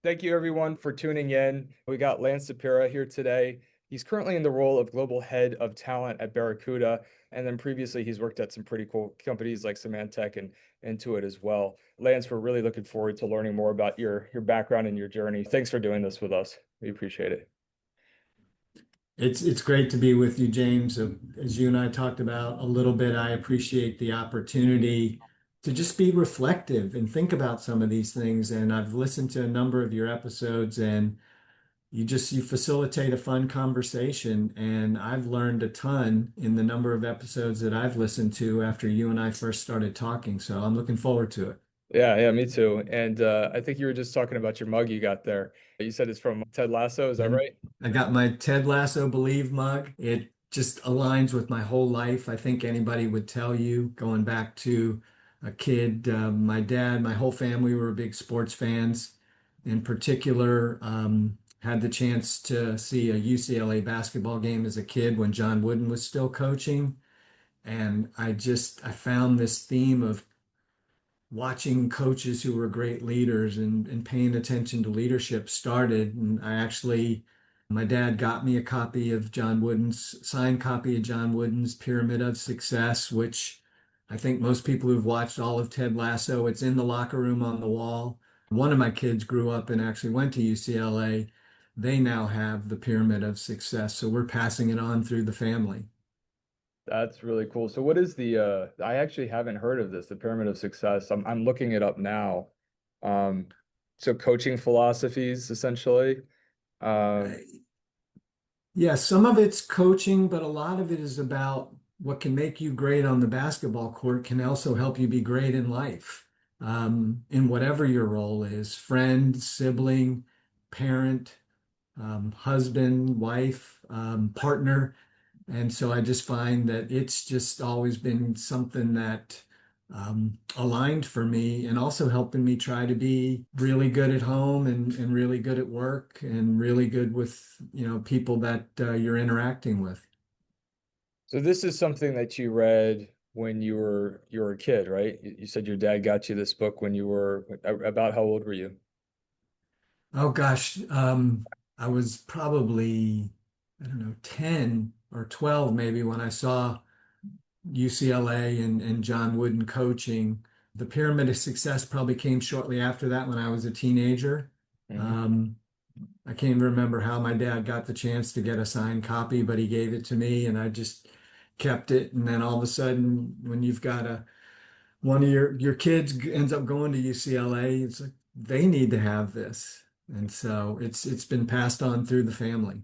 Thank you, everyone, for tuning in. We got Lance Sapera here today. He's currently in the role of Global Head of Talent at Barracuda. And then previously, he's worked at some pretty cool companies like Symantec and Intuit as well. Lance, we're really looking forward to learning more about your background and your journey. Thanks for doing this with us. We appreciate it. It's great to be with you, James. As you and I talked about a little bit, I appreciate the opportunity to just be reflective and think about some of these things. And I've listened to a number of your episodes, and you facilitate a fun conversation. And I've learned a ton in the number of episodes that I've listened to after you and I first started talking. So I'm looking forward to it. Yeah, me too. And I think you were just talking about your mug you got there. You said it's from Ted Lasso, is that And right? I got my Ted Lasso Believe mug. It just aligns with my whole life. I think anybody would tell you, going back to a kid, my dad, my whole family were big sports fans. In particular, had the chance to see a UCLA basketball game as a kid when John Wooden was still coaching. And I found this theme of watching coaches who were great leaders and paying attention to leadership started. And my dad got me a copy of John Wooden's, signed copy of John Wooden's Pyramid of Success, which I think most people who've watched all of Ted Lasso, it's in the locker room on the wall. One of my kids grew up and actually went to UCLA. They now have the Pyramid of Success. So we're passing it on through the family. That's really cool. So what is I actually haven't heard of this, the Pyramid of Success. I'm looking it up now. Um so coaching philosophies essentially. Um Yeah, some of it's coaching, but a lot of it is about what can make you great on the basketball court can also help you be great in life, in whatever your role is, friend, sibling, parent, husband, wife, partner. And so I just find that it's just always been something that aligned for me and also helping me try to be really good at home and really good at work and really good with, people that you're interacting with. so this is something that you read when you were a kid, right? You said your dad got you this book when you were about how old were you? Oh gosh, I was probably, I don't know, 10 or 12 maybe when I saw UCLA and John Wooden coaching. The Pyramid of Success probably came shortly after that when I was a teenager. Mhm. Um, I can't even remember how my dad got the chance to get a signed copy, but he gave it to me and I just kept it. And then all of a sudden, when you've got one of your kids ends up going to UCLA, it's like they need to have this. And so it's been passed on through the family.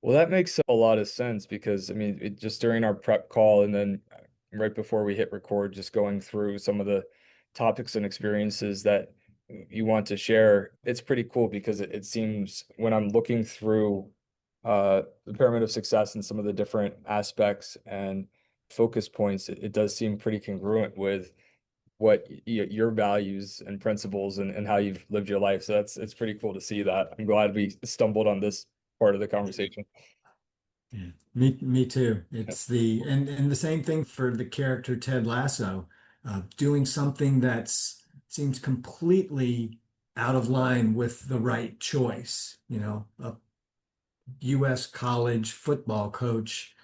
Well, that makes a lot of sense because I mean, just during our prep call and then right before we hit record, just going through some of the topics and experiences that you want to share, it's pretty cool because it seems when I'm looking through the pyramid of success and some of the different aspects and focus points, it does seem pretty congruent with what your values and principles and how you've lived your life. So it's pretty cool to see that. I'm glad we stumbled on this part of the conversation. Yeah. Me too. And the same thing for the character Ted Lasso, doing something that's seems completely out of line with the right choice. A U.S. college football coach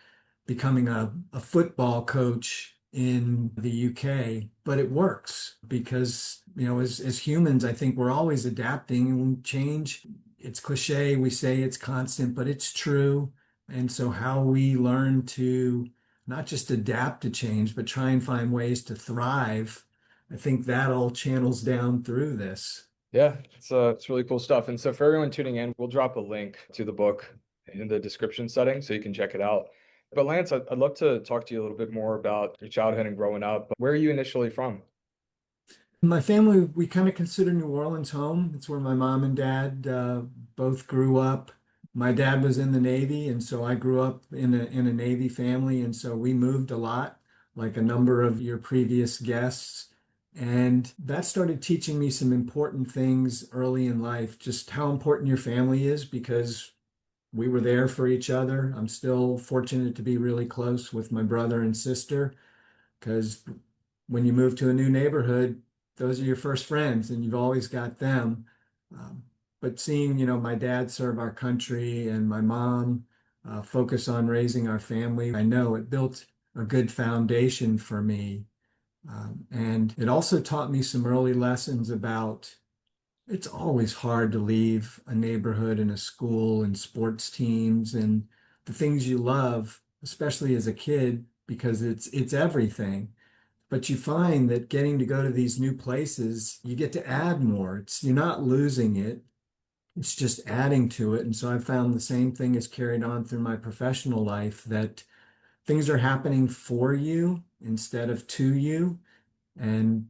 becoming a football coach in the UK, but it works because, as humans, I think we're always adapting and change. It's cliche, we say it's constant, but it's true. And so how we learn to not just adapt to change, but try and find ways to thrive, I think that all channels down through this. Yeah, it's really cool stuff. And so for everyone tuning in, we'll drop a link to the book in the description setting so you can check it out. But Lance, I'd love to talk to you a little bit more about your childhood and growing up. Where are you initially from? My family, we kind of consider New Orleans home. It's where my mom and dad both grew up. My dad was in the Navy, and so I grew up in a Navy family, and so we moved a lot, like a number of your previous guests. And that started teaching me some important things early in life, just how important your family is, because we were there for each other. I'm still fortunate to be really close with my brother and sister because when you move to a new neighborhood, those are your first friends and you've always got them. Um, but seeing, my dad serve our country and my mom focus on raising our family, I know it built a good foundation for me. And it also taught me some early lessons about it's always hard to leave a neighborhood and a school and sports teams and the things you love, especially as a kid, because it's everything. But you find that getting to go to these new places, you get to add more. You're not losing it. It's just adding to it. And so I found the same thing is carried on through my professional life that things are happening for you instead of to you. And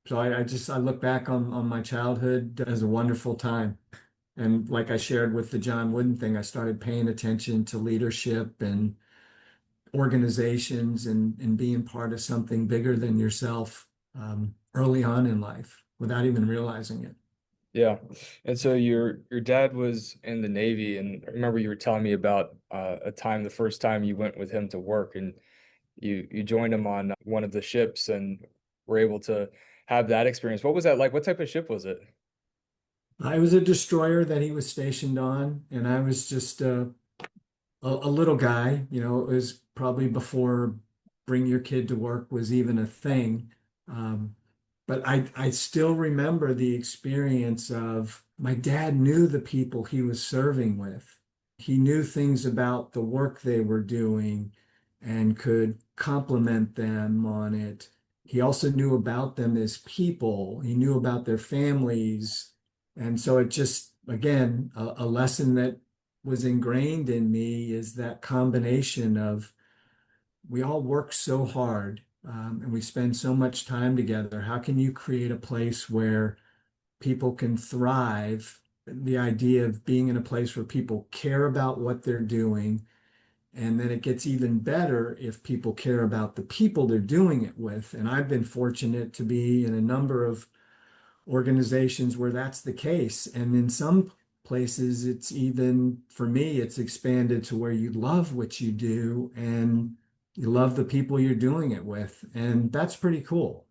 so I look back on my childhood as a wonderful time. And like I shared with the John Wooden thing, I started paying attention to leadership and organizations and being part of something bigger than yourself early on in life without even realizing it. Yeah. And so your dad was in the Navy, and I remember you were telling me about a time, the first time you went with him to work, and you joined him on one of the ships and were able to have that experience. What was that like? What type of ship was it? I was a destroyer that he was stationed on, and I was just a little guy. It was probably before bring your kid to work was even a thing. Um, but I still remember the experience of my dad knew the people he was serving with. He knew things about the work they were doing and could compliment them on it. He also knew about them as people. He knew about their families. And so it just, again, a lesson that was ingrained in me is that combination of we all work so hard and we spend so much time together. How can you create a place where people can thrive? The idea of being in a place where people care about what they're doing. And then it gets even better if people care about the people they're doing it with. And I've been fortunate to be in a number of organizations where that's the case. And in some places, it's even, for me, it's expanded to where you love what you do and you love the people you're doing it with. And that's pretty cool.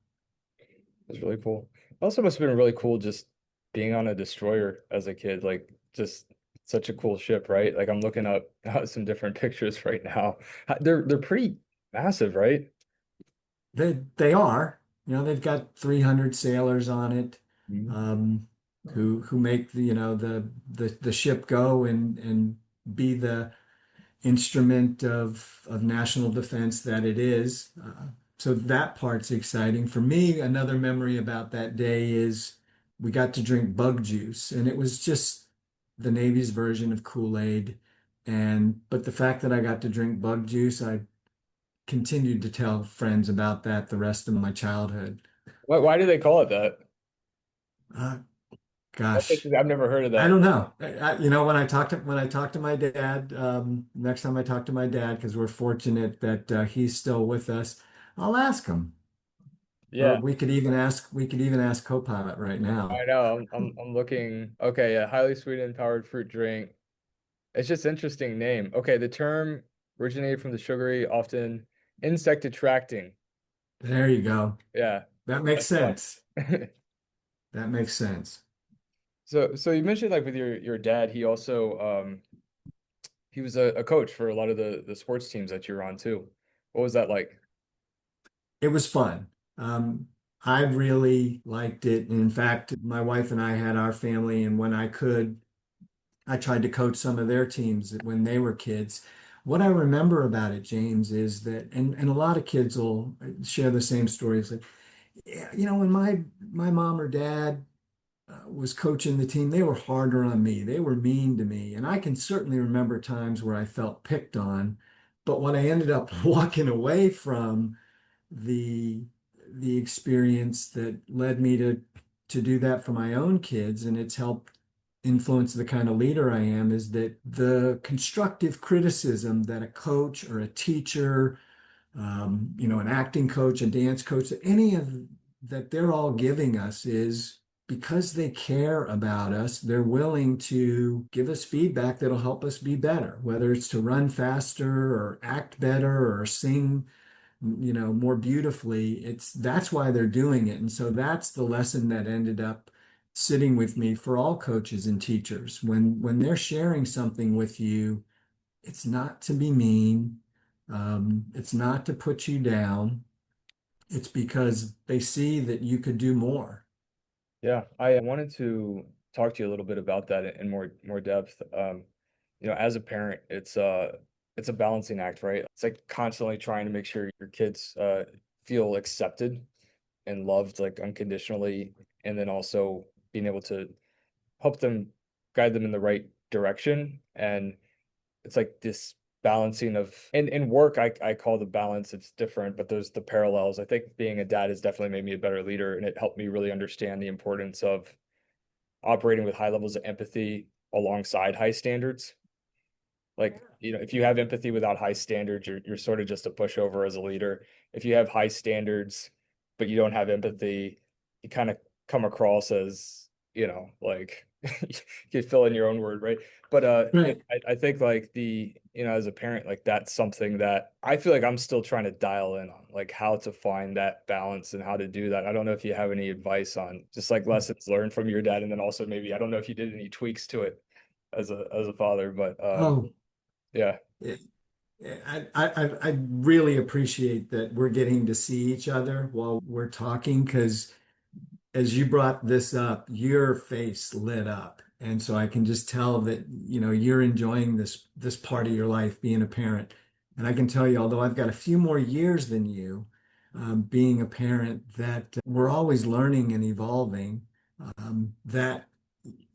That's really cool. Also must have been really cool just being on a destroyer as a kid, like just such a cool ship, right? Like I'm looking up some different pictures right now. They're pretty massive, right? They are, they've got 300 sailors on it, Mhm. um, who make the ship go and be the instrument of national defense that it is. So that part's exciting. For me, another memory about that day is we got to drink bug juice, and it was just the Navy's version of Kool-Aid. But the fact that I got to drink bug juice, I continued to tell friends about that the rest of my childhood. Why do they call it that? Uh, That's gosh. interesting. I've never heard of I that. don't know. When I talk to my dad, next time I talk to my dad, because we're fortunate that he's still with us, I'll ask him. Or Yeah, we could even ask Copilot right I now. know. I'm looking. Okay, yeah, highly sweetened powered fruit drink. It's just interesting name. Okay, the term originated from the sugary, often insect attracting. There you go. Yeah, That makes that's fun. sense. That makes sense. So you mentioned like with your dad, he also he was a coach for a lot of the sports teams that you're on too. What was that like? It was fun. Um, I really liked it. And in fact, my wife and I had our family, and when I could, I tried to coach some of their teams when they were kids. What I remember about it, James, is that, and a lot of kids will share the same stories. Like, yeah, when my mom or dad was coaching the team, they were harder on me. They were mean to me, and I can certainly remember times where I felt picked on. But what I ended up walking away from the the experience that led me to do that for my own kids, and it's helped influence the kind of leader I am, is that the constructive criticism that a coach or a teacher, an acting coach, a dance coach, any of that they're all giving us is because they care about us, they're willing to give us feedback that'll help us be better, whether it's to run faster or act better or sing more beautifully. That's why they're doing it. And so that's the lesson that ended up sitting with me for all coaches and teachers. When they're sharing something with you, it's not to be mean. It's not to put you down. It's because they see that you could do more. Yeah, I wanted to talk to you a little bit about that in more depth. As a parent, it's a balancing act, right? It's like constantly trying to make sure your kids feel accepted and loved like unconditionally, and then also being able to help them guide them in the right direction. And it's like this balancing of in work, I call the balance, it's different, but there's the parallels. I think being a dad has definitely made me a better leader, and it helped me really understand the importance of operating with high levels of empathy alongside high standards. Like, if you have empathy without high standards, you're sort of just a pushover as a leader. If you have high standards, but you don't have empathy, you kind of come across as, like you can fill in your own word, right? But Right. I think like as a parent, like that's something that I feel like I'm still trying to dial in on, like how to find that balance and how to do that. I don't know if you have any advice on just like lessons learned from your dad, and then also maybe I don't know if you did any tweaks to it as a father, but Oh, yeah. it, I really appreciate that we're getting to see each other while we're talking because as you brought this up, your face lit up. And so I can just tell that, you're enjoying this part of your life being a parent. And I can tell you, although I've got a few more years than you, being a parent, that we're always learning and evolving. That,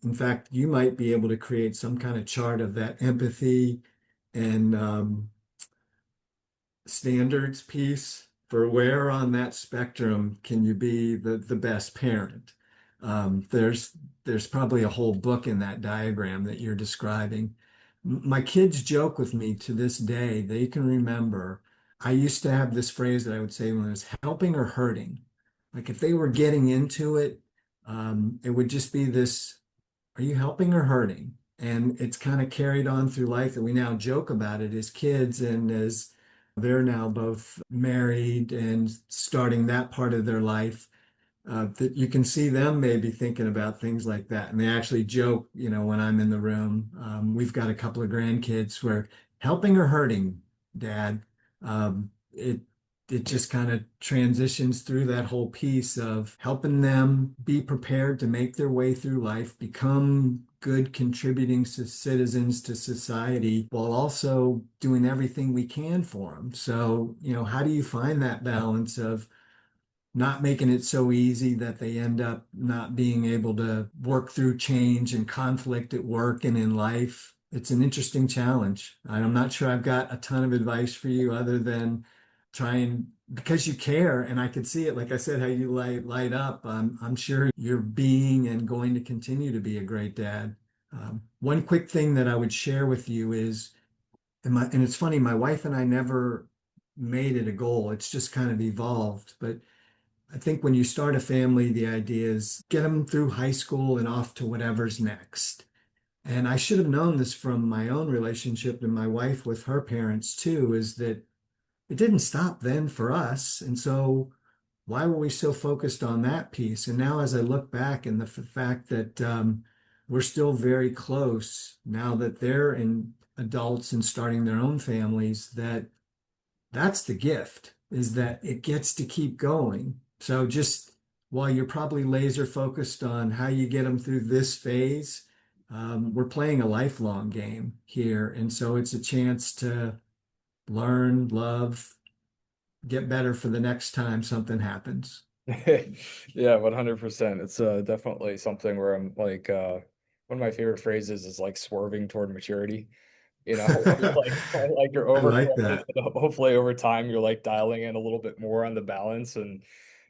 in fact, you might be able to create some kind of chart of that empathy and standards piece for where on that spectrum can you be the best parent. There's probably a whole book in that diagram that you're describing. My kids joke with me to this day. They can remember I used to have this phrase that I would say when I was helping or hurting. Like if they were getting into it, it would just be this, are you helping or hurting? And it's kind of carried on through life that we now joke about it as kids and as they're now both married and starting that part of their life, that you can see them maybe thinking about things like that. And they actually joke, when I'm in the room. We've got a couple of grandkids where helping or hurting, Dad. It just kind of transitions through that whole piece of helping them be prepared to make their way through life, become good contributing citizens to society while also doing everything we can for them. So, how do you find that balance of not making it so easy that they end up not being able to work through change and conflict at work and in life? It's an interesting challenge. I'm not sure I've got a ton of advice for you other than try and because you care and I could see it, like I said, how you light up. I'm sure you're being and going to continue to be a great dad. One quick thing that I would share with you is, and it's funny, my wife and I never made it a goal. It's just kind of evolved. But I think when you start a family, the idea is get them through high school and off to whatever's next. And I should have known this from my own relationship and my wife with her parents too, is that it didn't stop then for us. And so why were we so focused on that piece? And now as I look back and the fact that we're still very close now that they're in adults and starting their own families, that's the gift, is that it gets to keep going. So just while you're probably laser focused on how you get them through this phase, we're playing a lifelong game here. And so it's a chance to learn, love, get better for the next time something happens. Yeah, 100%. It's definitely something where I'm like one of my favorite phrases is like swerving toward maturity. You're like you're I like overcoming it, that. and hopefully over time you're like dialing in a little bit more on the balance. And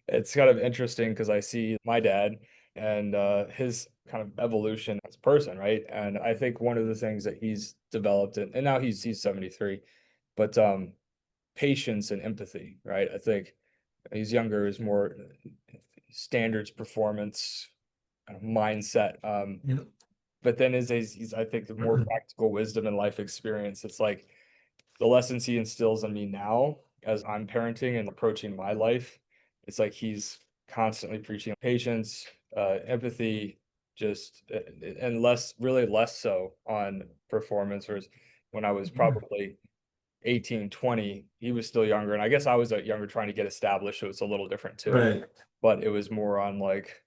it's kind of interesting because I see my dad and his kind of evolution as a person, right? And I think one of the things that he's developed, and now he's 73, but patience and empathy, right? I think he's younger, is more standards performance kind of mindset. You But then he's I think the more know, practical wisdom and life experience. It's like the lessons he instills in me now as I'm parenting and approaching my life. It's like he's constantly preaching patience, empathy, just and less, really less so on performance. Whereas when I was Yeah. probably 18, 20, he was still younger, and I guess I was younger trying to get established, so it's a little different too. Right. But it was more on like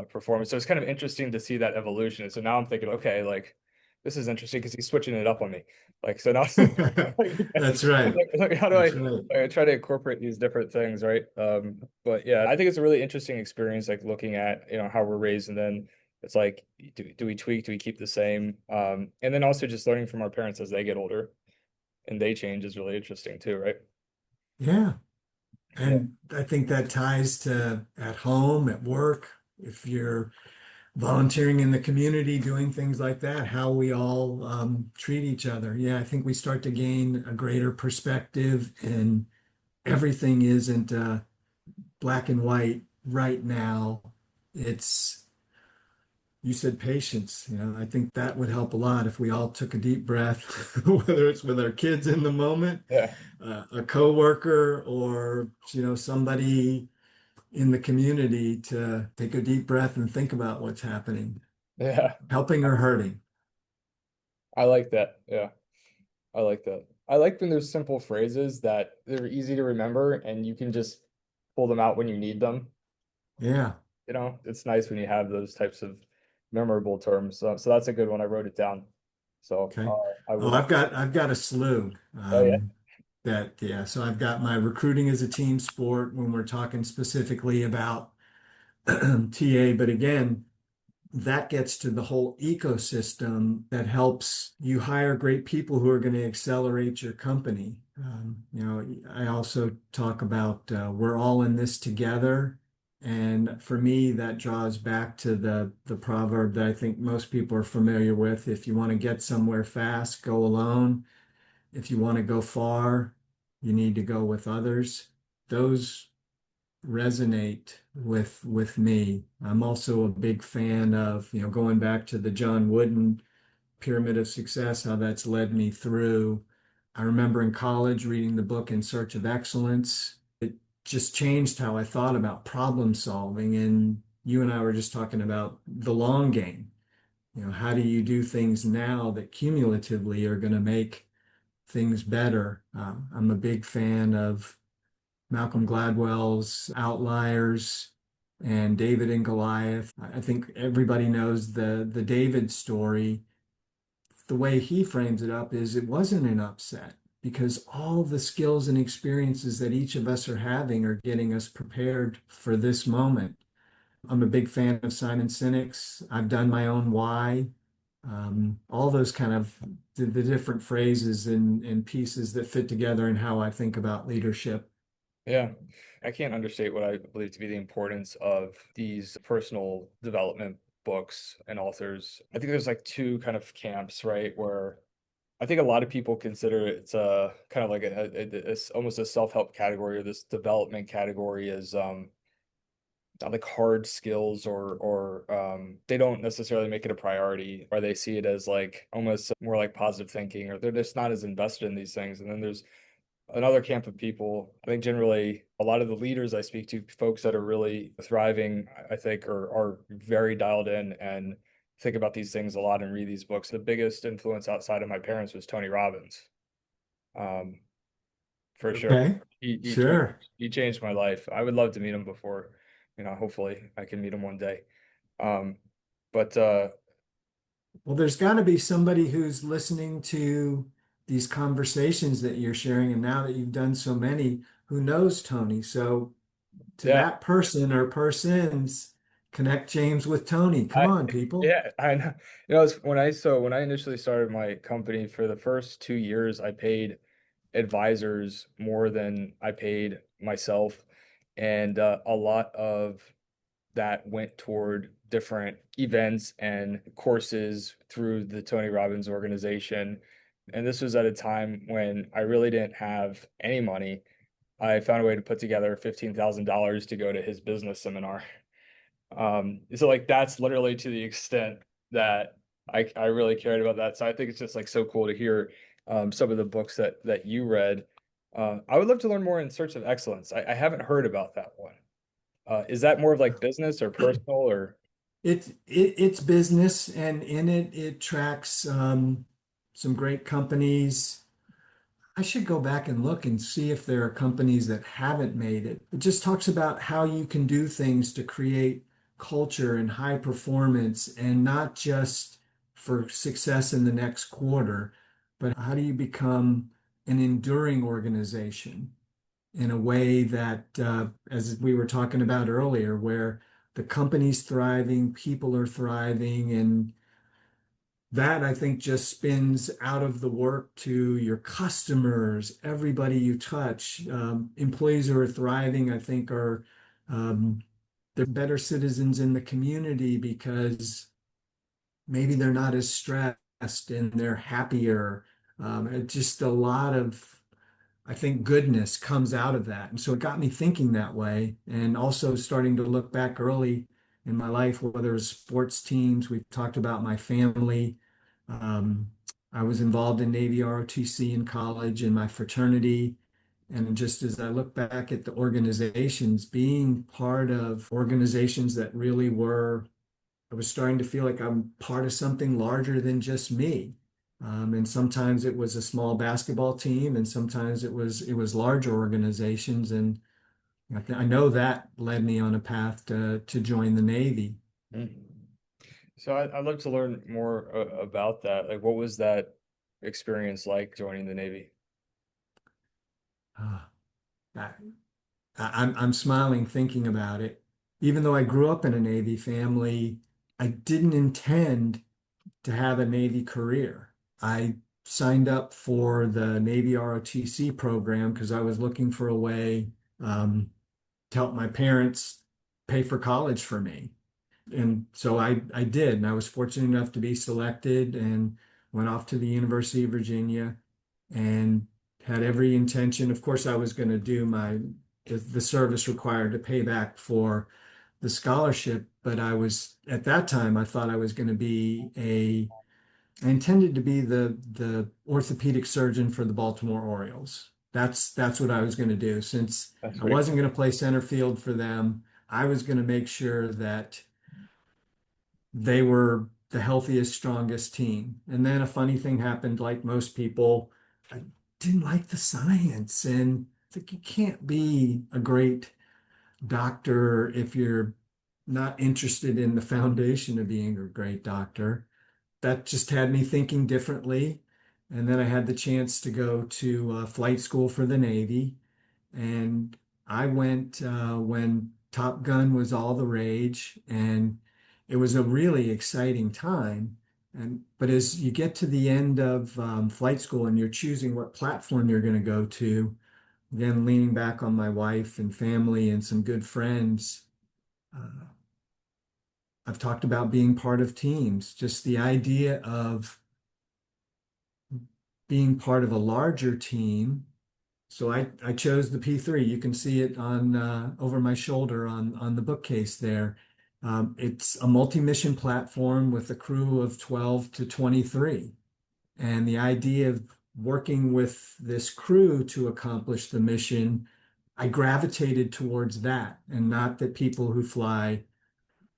performance. So it's kind of interesting to see that evolution. And so now I'm thinking, okay, like this is interesting because he's switching it up on me. Like so now, That's right. like, how do That's right. I try to incorporate these different things, right? But yeah, I think it's a really interesting experience, like looking at how we're raised, and then it's like, do we tweak? Do we keep the same? And then also just learning from our parents as they get older and they change is really interesting too, right? Yeah. Yeah, And I think that ties to at home, at work, if you're volunteering in the community, doing things like that, how we all treat each other. Yeah, I think we start to gain a greater perspective, and everything isn't black and white right now. It's, you said patience. I think that would help a lot if we all took a deep breath, whether it's with our kids in the moment, yeah, a coworker, or somebody in the community, to take a deep breath and think about what's happening, yeah. helping or hurting. I like that. Yeah. I like that. I like when there's simple phrases that they're easy to remember and you can just pull them out when you need them. Yeah. It's nice when you have those types of memorable terms. So that's a good one. I wrote it down. So Okay. I Oh, will. I've got a slew. Oh yeah, Yeah. So I've got my recruiting as a team sport when we're talking specifically about TA, but again, that gets to the whole ecosystem that helps you hire great people who are going to accelerate your company. I also talk about we're all in this together. And for me, that draws back to the proverb that I think most people are familiar with. If you want to get somewhere fast, go alone. If you want to go far, you need to go with others. Those resonate with me. I'm also a big fan of, going back to the John Wooden Pyramid of Success, how that's led me through. I remember in college reading the book In Search of Excellence. It just changed how I thought about problem solving. And you and I were just talking about the long game. How do you do things now that cumulatively are going to make things better? I'm a big fan of Malcolm Gladwell's Outliers and David and Goliath. I think everybody knows the David story. The way he frames it up is it wasn't an upset because all the skills and experiences that each of us are having are getting us prepared for this moment. I'm a big fan of Simon Sinek's. I've done my own why. All those kind of the different phrases and pieces that fit together in how I think about leadership. yeah. I can't understate what I believe to be the importance of these personal development books and authors. I think there's like two kind of camps, right? Where I think a lot of people consider it's a kind of like almost a self-help category, or this development category is not like hard skills, or they don't necessarily make it a priority, or they see it as like almost more like positive thinking, or they're just not as invested in these things. And then there's another camp of people. I think generally a lot of the leaders I speak to, folks that are really thriving, I think are very dialed in and think about these things a lot and read these books. The biggest influence outside of my parents was Tony Robbins. Um, for sure. Okay, He changed sure. he changed my life. I would love to meet him before, hopefully I can meet him one day. Um, but Well, there's got to be somebody who's listening to these conversations that you're sharing, and now that you've done so many, who knows Tony. So to yeah, that person or persons, connect James with Tony. Come I on, people. yeah, I know. When I initially started my company, for the first 2 years, I paid advisors more than I paid myself. And a lot of that went toward different events and courses through the Tony Robbins organization. And this was at a time when I really didn't have any money. I found a way to put together $15,000 to go to his business seminar. So like that's literally to the extent that I really cared about that. So I think it's just like so cool to hear some of the books that you read. I would love to learn more in Search of Excellence. I haven't heard about that one. Is that more of like business or personal or? It's business, and in it tracks some great companies. I should go back and look and see if there are companies that haven't made it. It just talks about how you can do things to create culture and high performance, and not just for success in the next quarter, but how do you become an enduring organization in a way that, as we were talking about earlier, where the company's thriving, people are thriving, and that I think just spins out of the work to your customers, everybody you touch. Employees who are thriving, I think, are they're better citizens in the community because maybe they're not as stressed and they're happier. Just a lot of, I think, goodness comes out of that. And so it got me thinking that way, and also starting to look back early in my life, whether it's sports teams, we've talked about my family. Um, I was involved in Navy ROTC in college in my fraternity. And just as I look back at the organizations, being part of organizations that really were, I was starting to feel like I'm part of something larger than just me. And sometimes it was a small basketball team, and sometimes it was larger organizations. And I know that led me on a path to join the Navy. Mhm. So I'd love to learn more about that. Like, what was that experience like joining the Navy? Ah, I, I'm smiling thinking about it. Even though I grew up in a Navy family, I didn't intend to have a Navy career. I signed up for the Navy ROTC program because I was looking for a way to help my parents pay for college for me. And so I did, and I was fortunate enough to be selected and went off to the University of Virginia and had every intention. Of course, I was going to do the service required to pay back for the scholarship, but I was at that time I thought I was going to be I intended to be the orthopedic surgeon for the Baltimore Orioles. That's what I was going to do. Since That's I great. wasn't going to play center field for them, I was going to make sure that they were the healthiest, strongest team. And then a funny thing happened, like most people, I didn't like the science. And I think you can't be a great doctor if you're not interested in the foundation of being a great doctor. That just had me thinking differently. And then I had the chance to go to flight school for the Navy. And I went when Top Gun was all the rage, and it was a really exciting time. But as you get to the end of flight school and you're choosing what platform you're going to go to, again, leaning back on my wife and family and some good friends, uh, I've talked about being part of teams, just the idea of being part of a larger team. So I chose the P3. You can see it on over my shoulder on the bookcase there. It's a multi-mission platform with a crew of 12 to 23. And the idea of working with this crew to accomplish the mission, I gravitated towards that, and not that people who fly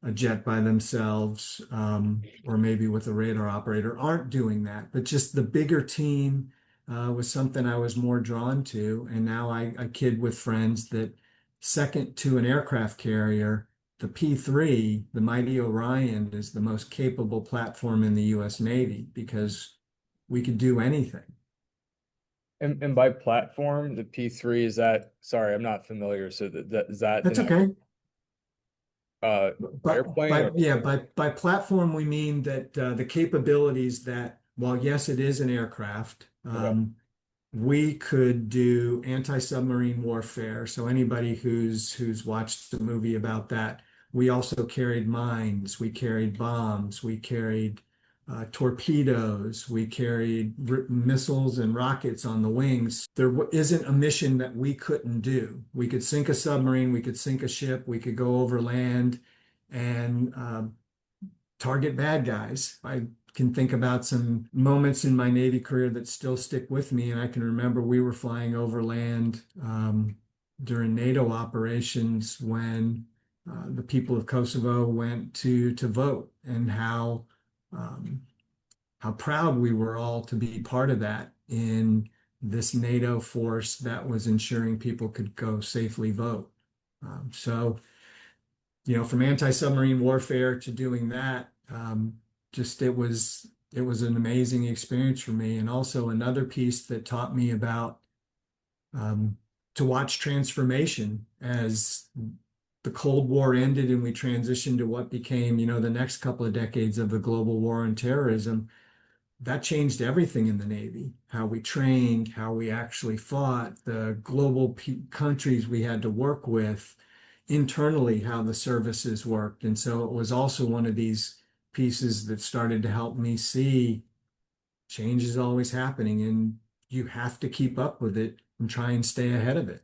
a jet by themselves, or maybe with a radar operator aren't doing that. But just the bigger team was something I was more drawn to. And now I kid with friends that second to an aircraft carrier, the P3, the mighty Orion, is the most capable platform in the US Navy because we could do anything. And by platform, the P3 is that, sorry, I'm not familiar. So that is that That's an okay. uh But airplane or by platform we mean that the capabilities that, while yes, it is an aircraft, okay. we could do anti-submarine warfare. So anybody who's watched the movie about that, we also carried mines, we carried bombs, we carried torpedoes, we carried missiles and rockets on the wings. There isn't a mission that we couldn't do. We could sink a submarine, we could sink a ship, we could go over land and target bad guys. I can think about some moments in my Navy career that still stick with me. And I can remember we were flying over land during NATO operations when the people of Kosovo went to vote, and um, how proud we were all to be part of that in this NATO force that was ensuring people could go safely vote. So, from anti-submarine warfare to doing that, just it was an amazing experience for me. And also another piece that taught me about um, to watch transformation as the Cold War ended and we transitioned to what became, the next couple of decades of the global war on terrorism. That changed everything in the Navy, how we trained, how we actually fought, the global countries we had to work with, internally, how the services worked. And so it was also one of these pieces that started to help me see change is always happening and you have to keep up with it and try and stay ahead of it.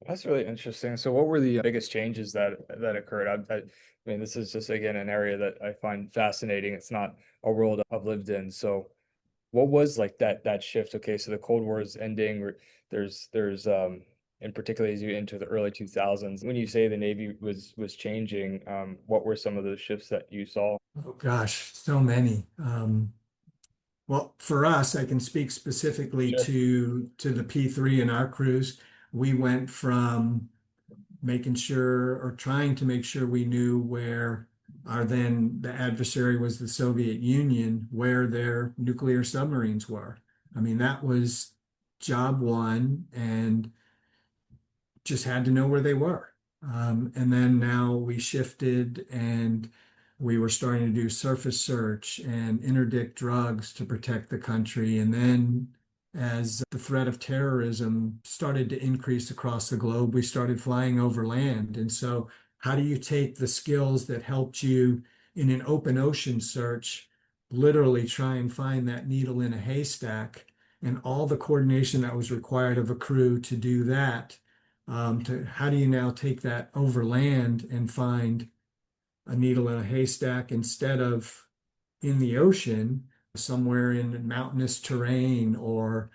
That's really interesting. So what were the biggest changes that occurred? I mean, this is just again an area that I find fascinating. It's not a world I've lived in. So what was like that shift? Okay, so the Cold War is ending. There's in particular as you enter the early 2000s, when you say the Navy was changing, what were some of those shifts that you saw? Oh gosh, so many. Well, for us, I can speak specifically Sure. to the P3 and our crews. We went from making sure or trying to make sure we knew where our then the adversary was the Soviet Union, where their nuclear submarines were. I mean, that was job one, and just had to know where they were. And then now we shifted and we were starting to do surface search and interdict drugs to protect the country. And then as the threat of terrorism started to increase across the globe, we started flying over land. And so how do you take the skills that helped you in an open ocean search, literally try and find that needle in a haystack, and all the coordination that was required of a crew to do that, to how do you now take that over land and find a needle in a haystack instead of in the ocean, somewhere in mountainous terrain or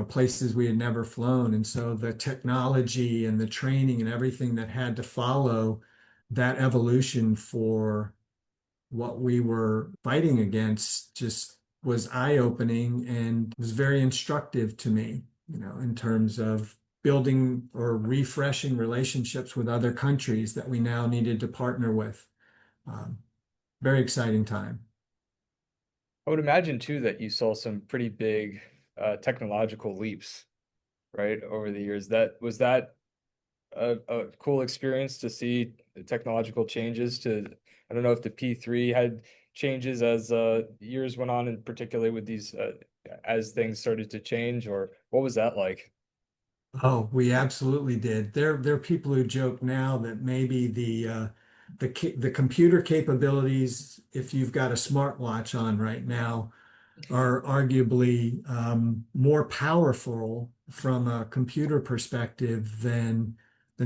places we had never flown. And so the technology and the training and everything that had to follow that evolution for what we were fighting against just was eye-opening and was very instructive to me, in terms of building or refreshing relationships with other countries that we now needed to partner with. Um, Very exciting time. I would imagine too that you saw some pretty big technological leaps, right, over the years. That was that a cool experience to see the technological changes to, I don't know if the P3 had changes as years went on, and particularly with these as things started to change, or what was that like? Oh, we absolutely did. There are people who joke now that maybe the computer capabilities, if you've got a smartwatch on right now, are arguably more powerful from a computer perspective than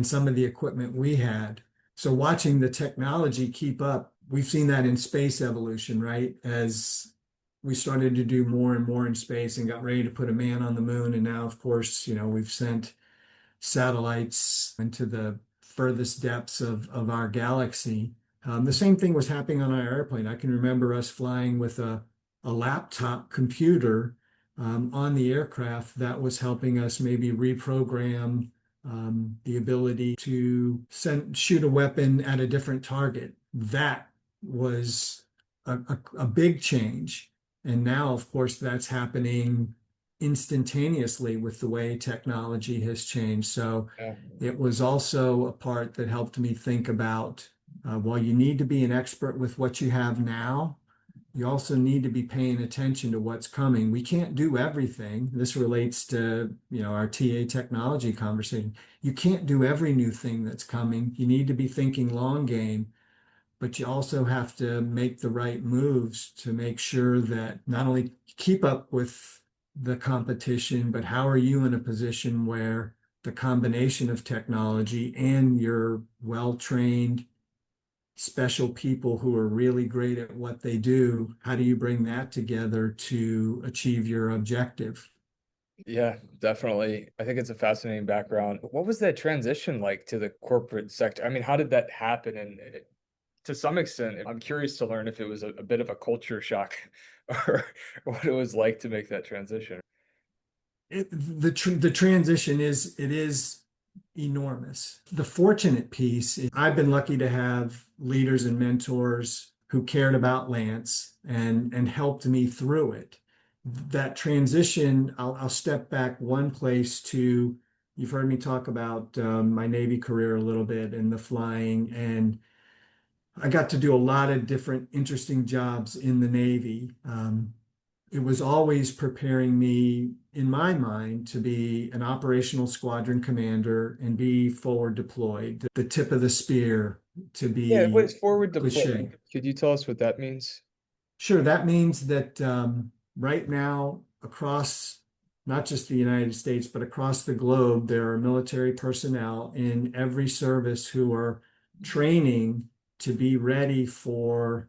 some of the equipment we had. So watching the technology keep up, we've seen that in space evolution, right? As we started to do more and more in space and got ready to put a man on the moon. And now, of course, we've sent satellites into the furthest depths of our galaxy. The same thing was happening on our airplane. I can remember us flying with a laptop computer on the aircraft that was helping us maybe reprogram the ability to shoot a weapon at a different target. That was a big change. And now, of course, that's happening instantaneously with the way technology has changed. So Yeah. it was also a part that helped me think about, while you need to be an expert with what you have now, you also need to be paying attention to what's coming. We can't do everything. This relates to, our TA technology conversation. You can't do every new thing that's coming. You need to be thinking long game, but you also have to make the right moves to make sure that not only keep up with the competition, but how are you in a position where the combination of technology and your well-trained special people who are really great at what they do, how do you bring that together to achieve your objective? Yeah, definitely. I think it's a fascinating background. What was that transition like to the corporate sector? I mean, how did that happen? And to some extent, I'm curious to learn if it was a bit of a culture shock or what it was like to make that transition. The transition is enormous. The fortunate piece is I've been lucky to have leaders and mentors who cared about Lance and helped me through it. That transition, I'll step back one place to, you've heard me talk about my Navy career a little bit and the flying, and I got to do a lot of different interesting jobs in the Navy. It was always preparing me, in my mind, to be an operational squadron commander and be forward deployed, the tip of the spear, to Yeah, what be is forward deployment? cliche. Could you tell us what that means? Sure, that means that right now, across not just the United States, but across the globe, there are military personnel in every service who are training to be ready for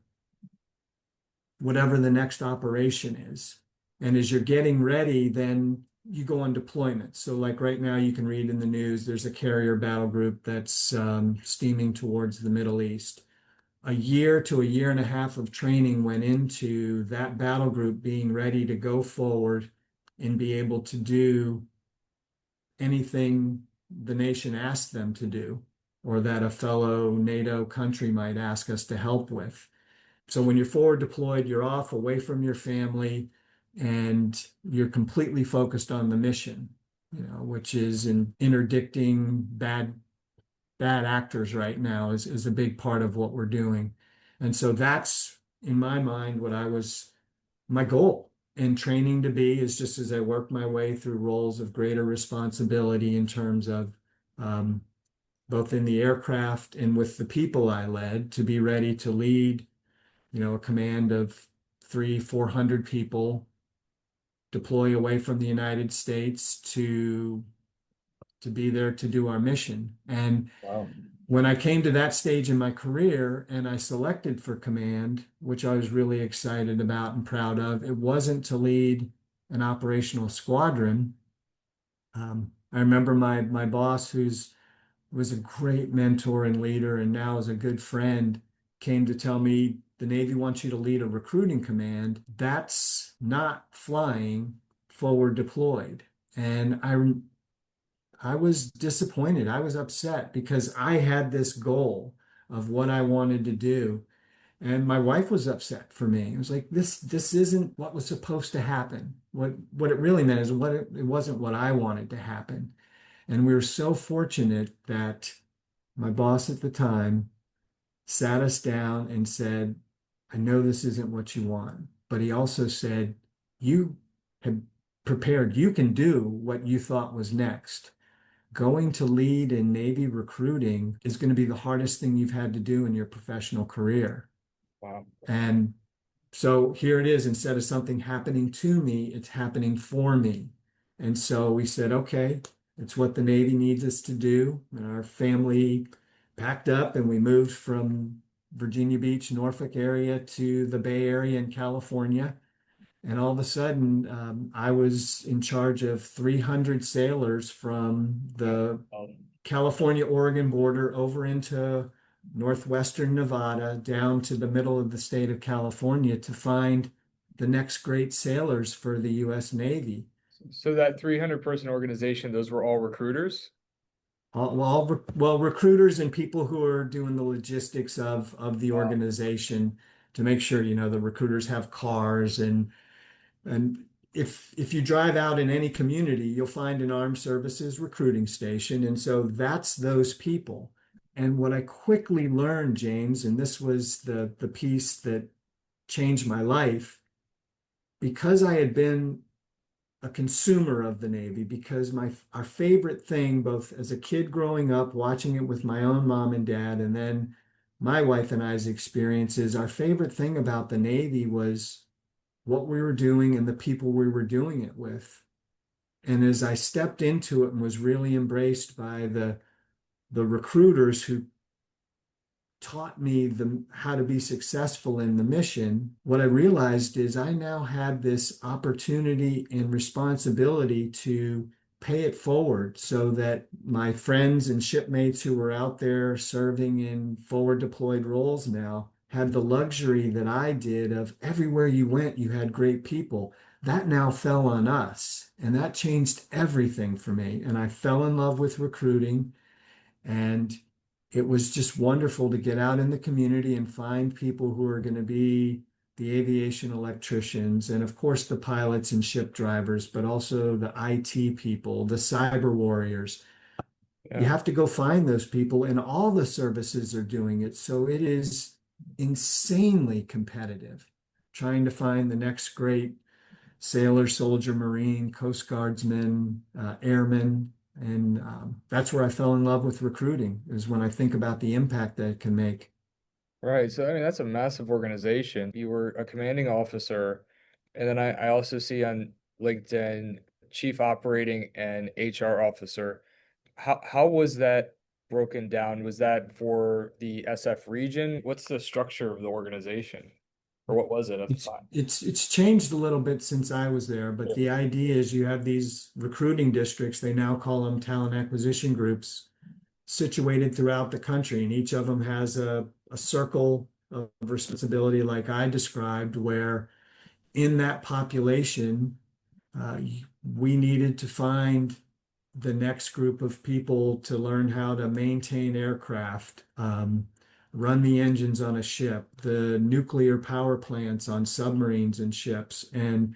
whatever the next operation is. And as you're getting ready, then you go on deployment. So, like right now, you can read in the news, there's a carrier battle group that's steaming towards the Middle East. A year to a year and a half of training went into that battle group being ready to go forward and be able to do anything the nation asked them to do, or that a fellow NATO country might ask us to help with. So when you're forward deployed, you're off away from your family and you're completely focused on the mission, which is in interdicting bad actors right now is a big part of what we're doing. And so that's in my mind what I was my goal in training to be is just as I work my way through roles of greater responsibility in terms of um, both in the aircraft and with the people I led to be ready to lead a command of 400 people deploy away from the United States to be there to do our mission. And Wow. when I came to that stage in my career and I selected for command, which I was really excited about and proud of, it wasn't to lead an operational squadron. I remember my boss, who's was a great mentor and leader and now is a good friend, came to tell me the Navy wants you to lead a recruiting command. That's not flying forward deployed. And I was disappointed. I was upset because I had this goal of what I wanted to do. And my wife was upset for me. It was like this isn't what was supposed to happen. What it really meant is it wasn't what I wanted to happen. And we were so fortunate that my boss at the time sat us down and said, I know this isn't what you want, but he also said, you have prepared, you can do what you thought was next. Going to lead in Navy recruiting is going to be the hardest thing you've had to do in your professional career. Wow. And so here it is, instead of something happening to me, it's happening for me. And so we said, okay, it's what the Navy needs us to do. And our family packed up and we moved from Virginia Beach, Norfolk area to the Bay Area in California. And all of a sudden, I was in charge of 300 sailors from the California Oregon border over into northwestern Nevada down to the middle of the state of California to find the next great sailors for the US Navy. So that 300 person organization, those were all recruiters? Well, recruiters and people who are doing the logistics of the Wow. organization to make sure, the recruiters have cars and if you drive out in any community, you'll find an armed services recruiting station. And so that's those people. And what I quickly learned, James, and this was the piece that changed my life, because I had been a consumer of the Navy, because our favorite thing, both as a kid growing up, watching it with my own mom and dad, and then my wife and I's experiences, our favorite thing about the Navy was what we were doing and the people we were doing it with. And as I stepped into it and was really embraced by the recruiters who taught me the how to be successful in the mission, what I realized is I now had this opportunity and responsibility to pay it forward so that my friends and shipmates who were out there serving in forward deployed roles now had the luxury that I did of everywhere you went, you had great people. That now fell on us, and that changed everything for me. And I fell in love with recruiting. And it was just wonderful to get out in the community and find people who are going to be the aviation electricians, and of course the pilots and ship drivers, but also the IT people, the cyber warriors. You Yeah. have to go find those people, and all the services are doing it. So it is insanely competitive trying to find the next great sailor, soldier, Marine, Coast Guardsman, airman. And that's where I fell in love with recruiting, is when I think about the impact that it can make. Right. So I mean that's a massive organization. You were a commanding officer, and then I also see on LinkedIn chief operating and HR officer. How was that broken down? Was that for the SF region? What's the structure of the organization? Or what was it at the time? It's changed a little bit since I was there, but the idea is you have these recruiting districts, they now call them talent acquisition groups, situated throughout the country, and each of them has a circle of responsibility like I described, where in that population, uh, we needed to find the next group of people to learn how to maintain aircraft, run the engines on a ship, the nuclear power plants on submarines and ships. And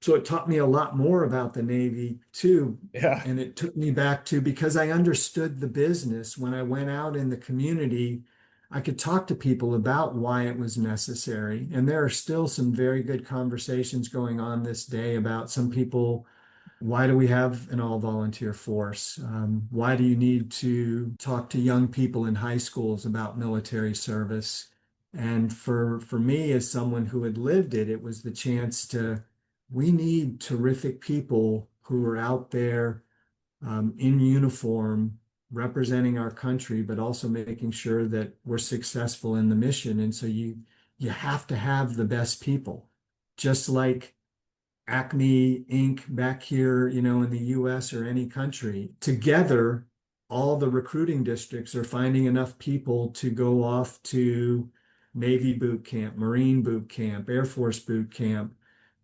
so it taught me a lot more about the Navy too. Yeah. And it took me back to, because I understood the business when I went out in the community, I could talk to people about why it was necessary. And there are still some very good conversations going on this day about some people. Why do we have an all-volunteer force? Why do you need to talk to young people in high schools about military service? And for me, as someone who had lived it, it was the chance to, we need terrific people who are out there in uniform representing our country, but also making sure that we're successful in the mission. And so you have to have the best people, just like Acme Inc. back here, in the US or any country. Together, all the recruiting districts are finding enough people to go off to Navy boot camp, Marine boot camp, Air Force boot camp,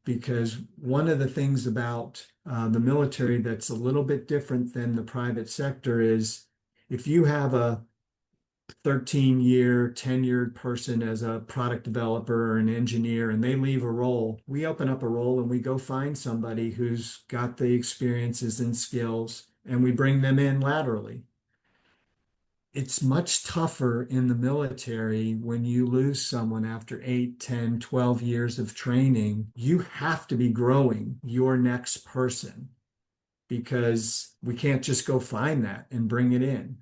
because one of the things about the military that's a little bit different than the private sector is if you have a 13-year tenured person as a product developer or an engineer and they leave a role, we open up a role and we go find somebody who's got the experiences and skills and we bring them in laterally. It's much tougher in the military when you lose someone after 8, 10, 12 years of training. You have to be growing your next person because we can't just go find that and bring it in.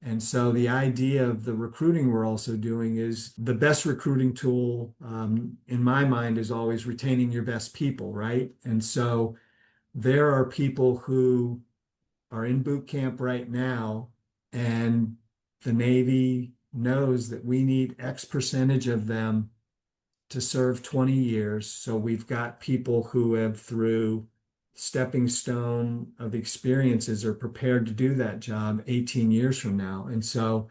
And so the idea of the recruiting we're also doing is the best recruiting tool, in my mind, is always retaining your best people, right? And so there are people who are in boot camp right now, and the Navy knows that we need X percentage of them to serve 20 years. So we've got people who have, through stepping stone of experiences, are prepared to do that job 18 years from now. And so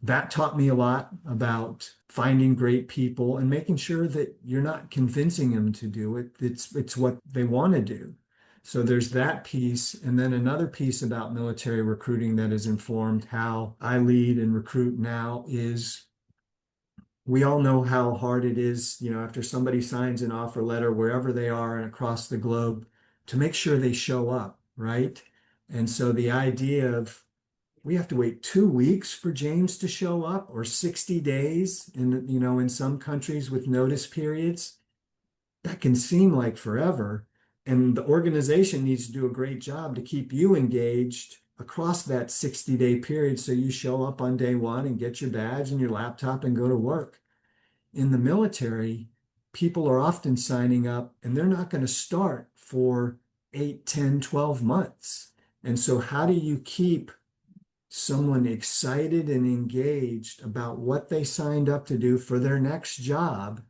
that taught me a lot about finding great people and making sure that you're not convincing them to do it. It's what they want to do. So there's that piece. And then another piece about military recruiting that has informed how I lead and recruit now is we all know how hard it is, after somebody signs an offer letter, wherever they are and across the globe, to make sure they show up, right? And so the idea of we have to wait 2 weeks for James to show up or 60 days in some countries with notice periods, that can seem like forever. And the organization needs to do a great job to keep you engaged across that 60-day period so you show up on day one and get your badge and your laptop and go to work. In the military, people are often signing up and they're not going to start for 8, 10, 12 months. And so how do you keep someone excited and engaged about what they signed up to do for their next job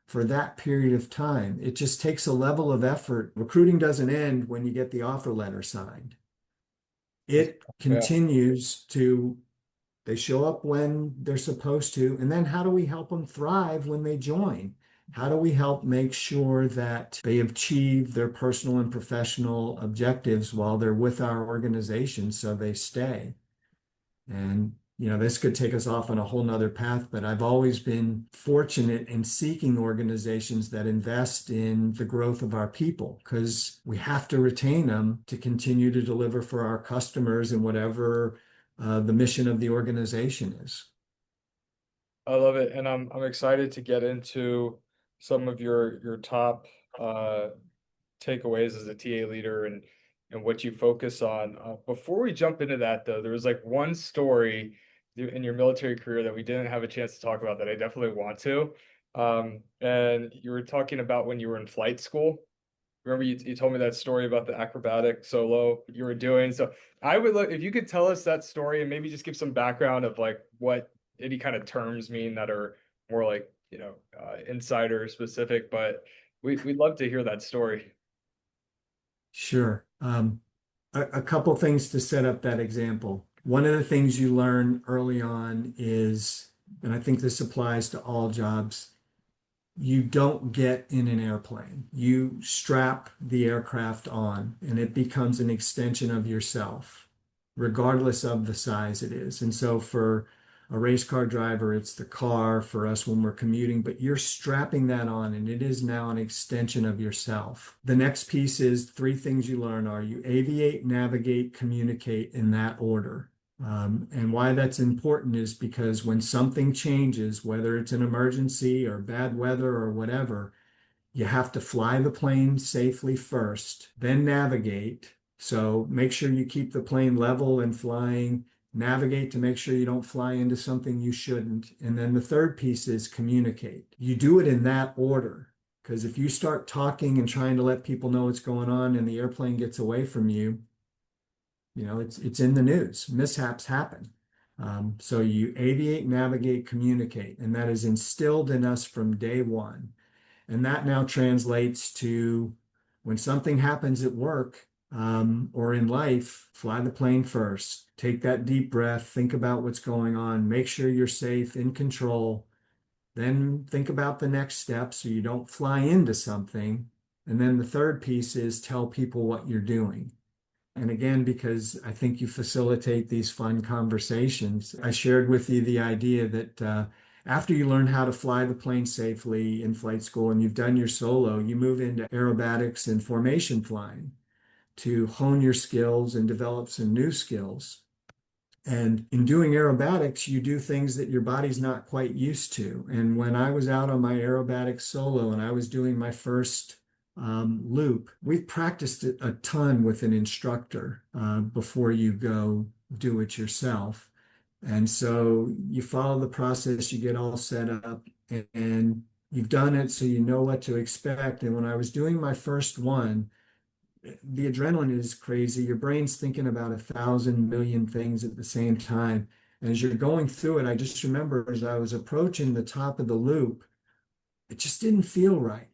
for that period of time. It just takes a level of effort. Recruiting doesn't end when you get the offer letter signed. That's, It yeah. continues to, they show up when they're supposed to, and then how do we help them thrive when they join? How do we help make sure that they achieve their personal and professional objectives while they're with our organization so they stay? And, this could take us off on a whole nother path, but I've always been fortunate in seeking organizations that invest in the growth of our people because we have to retain them to continue to deliver for our customers and whatever the mission of the organization is. I love it, and I'm excited to get into some of your top uh takeaways as a TA leader and what you focus on. Before we jump into that, though, there was like one story in your military career that we didn't have a chance to talk about that I definitely want to. And you were talking about when you were in flight school. Remember you told me that story about the acrobatic solo you were doing. So I would look if you could tell us that story and maybe just give some background of like what any kind of terms mean that are more like, insider specific, but we'd love to hear that story. Sure. A couple things to set up that example. One of the things you learn early on is, and I think this applies to all jobs, you don't get in an airplane. You strap the aircraft on, and it becomes an extension of yourself, regardless of the size it is. And so for a race car driver, it's the car for us when we're commuting, but you're strapping that on, and it is now an extension of yourself. The next piece is three things you learn are you aviate, navigate, communicate in that order. And why that's important is because when something changes, whether it's an emergency or bad weather or whatever, you have to fly the plane safely first, then navigate. So make sure you keep the plane level and flying, navigate to make sure you don't fly into something you shouldn't. And then the third piece is communicate. You do it in that order. Because if you start talking and trying to let people know what's going on and the airplane gets away from you, it's in the news. Mishaps happen. So you aviate, navigate, communicate, and that is instilled in us from day one. And that now translates to when something happens at work or in life, fly the plane first. Take that deep breath, think about what's going on, make sure you're safe, in control. Then think about the next step so you don't fly into something. And then the third piece is tell people what you're doing. And again, because I think you facilitate these fun conversations, I shared with you the idea that after you learn how to fly the plane safely in flight school and you've done your solo, you move into aerobatics and formation flying to hone your skills and develop some new skills. And in doing aerobatics, you do things that your body's not quite used to. And when I was out on my aerobatics solo and I was doing my first loop, we've practiced it a ton with an instructor before you go do it yourself. And so you follow the process, you get all set up, and you've done it so you know what to expect. And when I was doing my first one, the adrenaline is crazy. Your brain's thinking about 1,000 million things at the same time. And as you're going through it, I just remember as I was approaching the top of the loop, it just didn't feel right.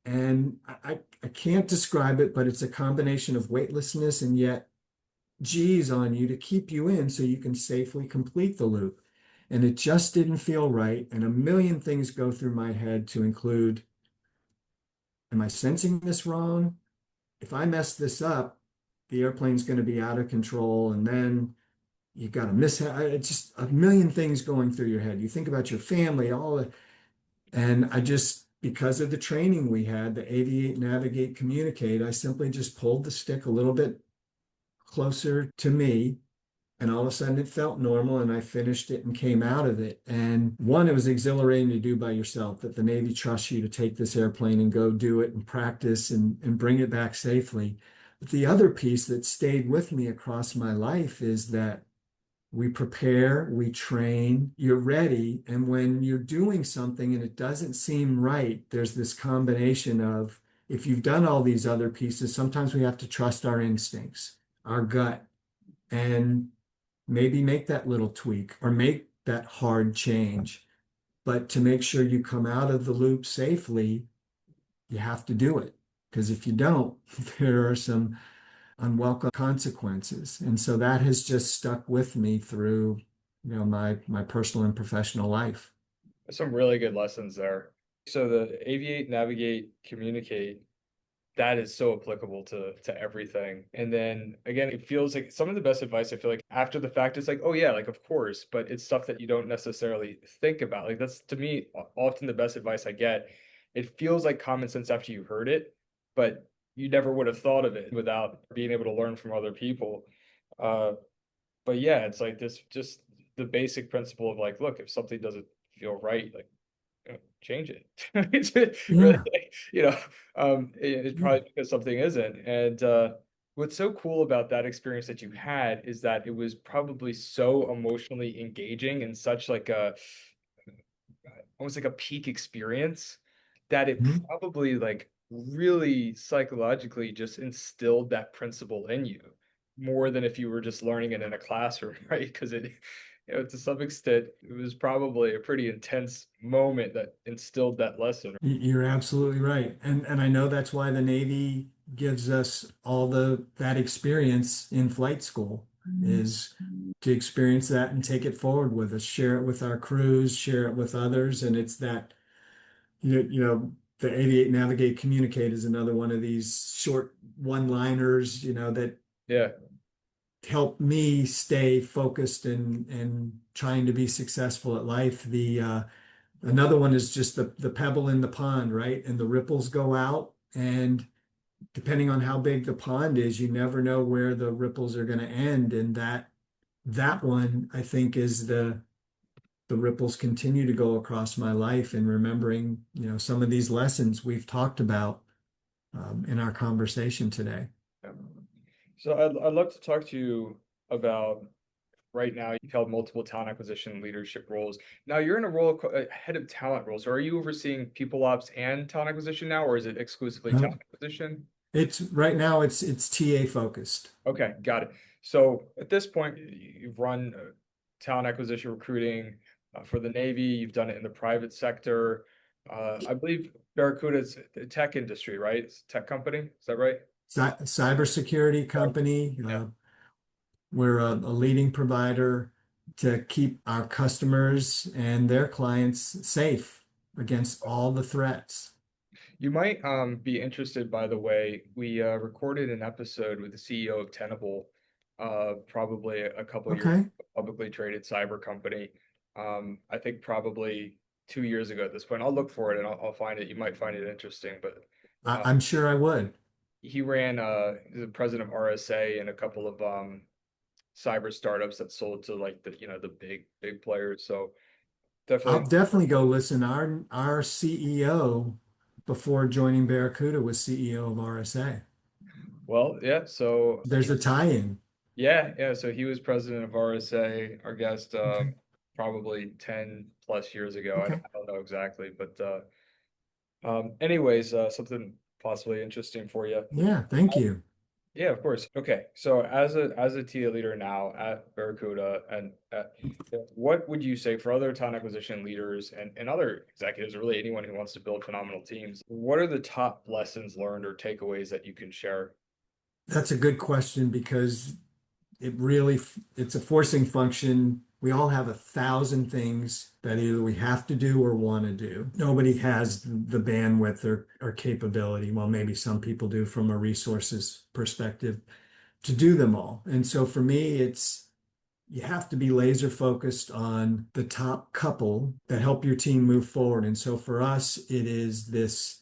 And I can't describe it, but it's a combination of weightlessness and yet G's on you to keep you in so you can safely complete the loop. And it just didn't feel right. And a million things go through my head to include, am I sensing this wrong? If I mess this up, the airplane's going to be out of control. And then you got to miss it's just a million things going through your head. You think about your family, all the, and I just, because of the training we had, the aviate, navigate, communicate, I simply just pulled the stick a little bit closer to me. And all of a sudden it felt normal and I finished it and came out of it. And one, it was exhilarating to do by yourself, that the Navy trusts you to take this airplane and go do it and practice and bring it back safely. But the other piece that stayed with me across my life is that we prepare, we train, you're ready. And when you're doing something and it doesn't seem right, there's this combination of, if you've done all these other pieces, sometimes we have to trust our instincts, our gut. And maybe make that little tweak or make that hard change. But to make sure you come out of the loop safely, you have to do it. Because if you don't, there are some unwelcome consequences. And so that has just stuck with me through, my personal and professional life. There's some really good lessons there. So the aviate, navigate, communicate, that is so applicable to everything. And then again, it feels like some of the best advice I feel like after the fact is like, oh yeah, like of course, but it's stuff that you don't necessarily think about. Like that's to me often the best advice I get. It feels like common sense after you heard it, but you never would have thought of it without being able to learn from other people. Uh, but yeah, it's like this just the basic principle of like, look, if something doesn't feel right, like change it. It's really, Yeah. it's Yeah. probably because something isn't. And what's so cool about that experience that you had is that it was probably so emotionally engaging and such like a almost like a peak experience that it Mhm. probably like really psychologically just instilled that principle in you more than if you were just learning it in a classroom, right? Because to some extent, it was probably a pretty intense moment that instilled that lesson. You're absolutely right. And I know that's why the Navy gives us all that experience in flight school is to experience that and take it forward with us, share it with our crews, share it with others. And it's that, the Aviate, Navigate, Communicate is another one of these short one-liners, that Yeah. help me stay focused and trying to be successful at life. The Another one is just the pebble in the pond, right? And the ripples go out, and depending on how big the pond is, you never know where the ripples are going to end. And that one, I think, is the ripples continue to go across my life and remembering, some of these lessons we've talked about in our conversation today. Yeah. So I'd love to talk to you about right now. You've held multiple talent acquisition leadership roles. Now you're in a role head of talent role. So are you overseeing people ops and talent acquisition now, or is it exclusively Uh, talent acquisition? it's right now it's TA focused. Okay, got it. So at this point, you've run talent acquisition recruiting for the Navy. You've done it in the private sector. I believe Barracuda is the tech industry, right? It's a tech company. Is that right? Cybersecurity company. Yeah. We're a leading provider to keep our customers and their clients safe against all the threats. You might be interested, by the way, we recorded an episode with the CEO of Tenable, probably a couple years Okay. ago, publicly traded cyber company. I think probably 2 years ago at this point. I'll look for it and I'll find it. You might find it interesting, but uh, I'm sure I would. he ran the president of RSA and a couple of cyber startups that sold to like the big players. So I'll definitely, definitely go listen. Our CEO before joining Barracuda was CEO of RSA. well, yeah. So There's a tie-in. yeah. So he was president of RSA, our guest, Okay. probably 10 plus years ago. Okay. I don't know exactly, but anyways, something possibly interesting for you. Yeah, thank you. Yeah, of course. Okay. So as a TA leader now at Barracuda, and what would you say for other talent acquisition leaders and other executives, or really anyone who wants to build phenomenal teams? What are the top lessons learned or takeaways that you can share? That's a good question because it's a forcing function. We all have 1,000 things that either we have to do or want to do. Nobody has the bandwidth or capability. Well, maybe some people do from a resources perspective to do them all. And so for me, you have to be laser focused on the top couple that help your team move forward. And so for us, it is this